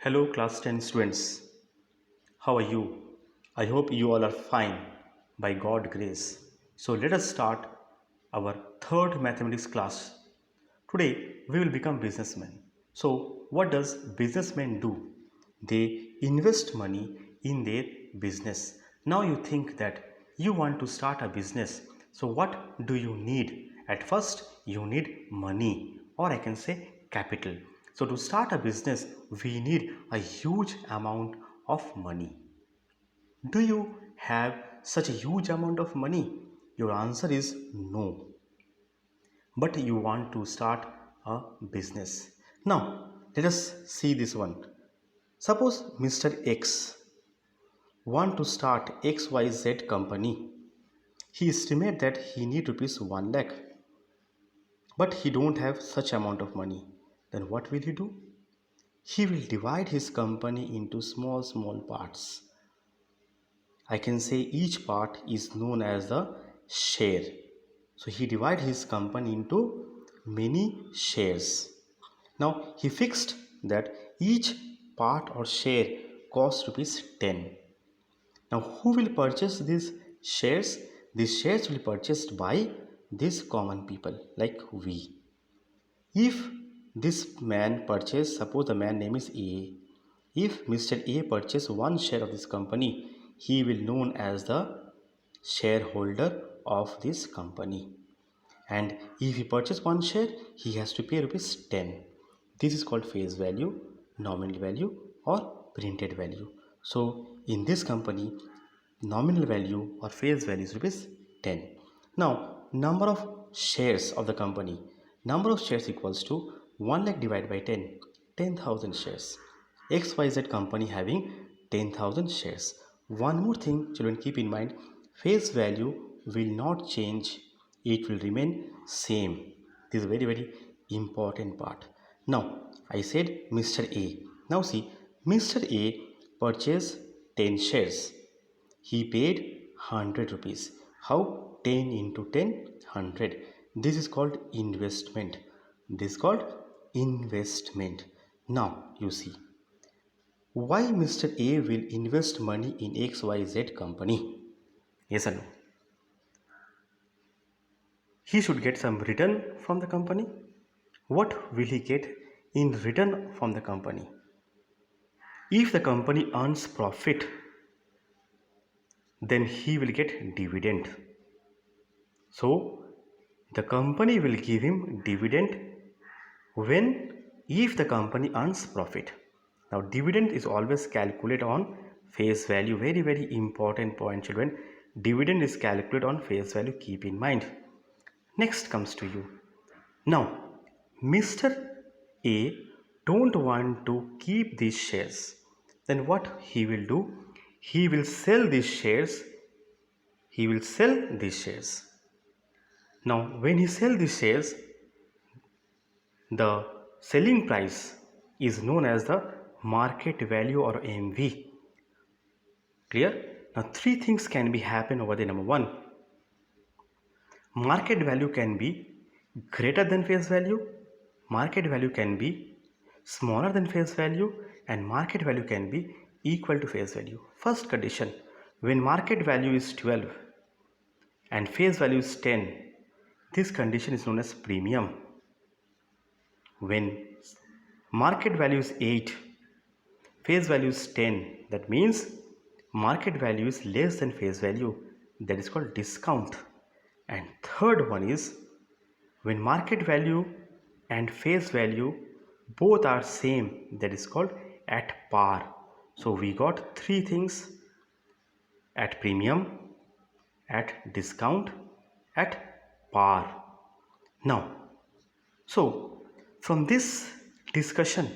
Hello, class 10 students. How are you? I hope you all are fine by God's grace. So, let us start our third mathematics class. Today, we will become businessmen. So, what does businessmen do? They invest money in their business. Now, you think that you want to start a business. So, what do you need? At first, you need money, or I can say capital. So, to start a business, we need a huge amount of money. Do you have such a huge amount of money? Your answer is no, but you want to start a business. Now, let us see this one. Suppose Mr. X want to start XYZ company. He estimate that he need rupees 1 lakh, but he don't have such amount of money. Then what will he do? He will divide his company into small parts. I can say each part is known as the share. So he divide his company into many shares. Now he fixed that each part or share cost rupees 10. Now who will purchase these shares? These shares will be purchased by these common people like we. If this man purchase, suppose the man name is A. If Mr. A purchase one share of this company, he will known as the shareholder of this company. And if he purchase one share, he has to pay rupees 10. This is called face value, nominal value or printed value. So in this company, nominal value or face value is rupees 10. Now number of shares of the company. Number of shares equals to 1 lakh divided by 10, 10,000 shares. XYZ company having 10,000 shares. One more thing children keep in mind, face value will not change, it will remain same. This is very important part. Now I said Mr. A. Now see, Mr. A purchased 10 shares. He paid 100 rupees. How? 10 into 10, 100. This is called investment. This is called investment. Now you see, why Mr. A will invest money in XYZ company? Yes or no? He should get some return from the company. What will he get in return from the company? If the company earns profit, then he will get dividend. So the company will give him dividend when if the company earns profit. Now dividend is always calculated on face value. Very important point children. Dividend is calculated on face value, keep in mind. Next comes to you. Now Mr. A don't want to keep these shares. Then what he will do? He will sell these shares. He will sell these shares. Now when he sells these shares, the selling price is known as the market value or MV. Clear? Now three things can be happen over there. Number one, market value can be greater than face value, market value can be smaller than face value, and market value can be equal to face value. First condition, when market value is 12 and face value is 10, this condition is known as premium. When market value is 8, face value is 10, that means market value is less than face value, that is called discount. And third one is when market value and face value both are same, that is called at par. So we got three things: at premium, at discount, at par. Now, so from this discussion,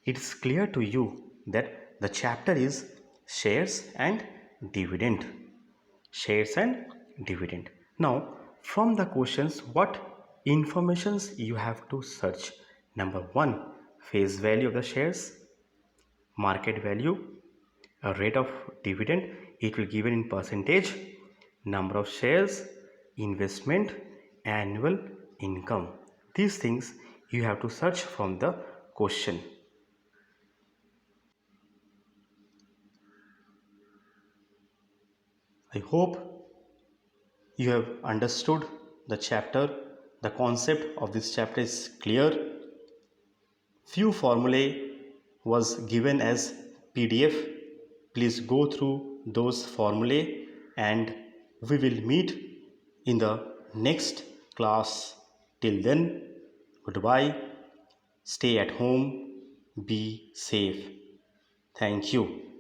it is clear to you that the chapter is shares and dividend. Shares and dividend. Now, from the questions, what informations you have to search? Number one, face value of the shares, market value, a rate of dividend, it will given in percentage, number of shares, investment, annual income. These things you have to search from the question. I hope you have understood the chapter. The concept of this chapter is clear. Few formulae was given as PDF. Please go through those formulae and we will meet in the next class. Till then, goodbye. Stay at home. Be safe. Thank you.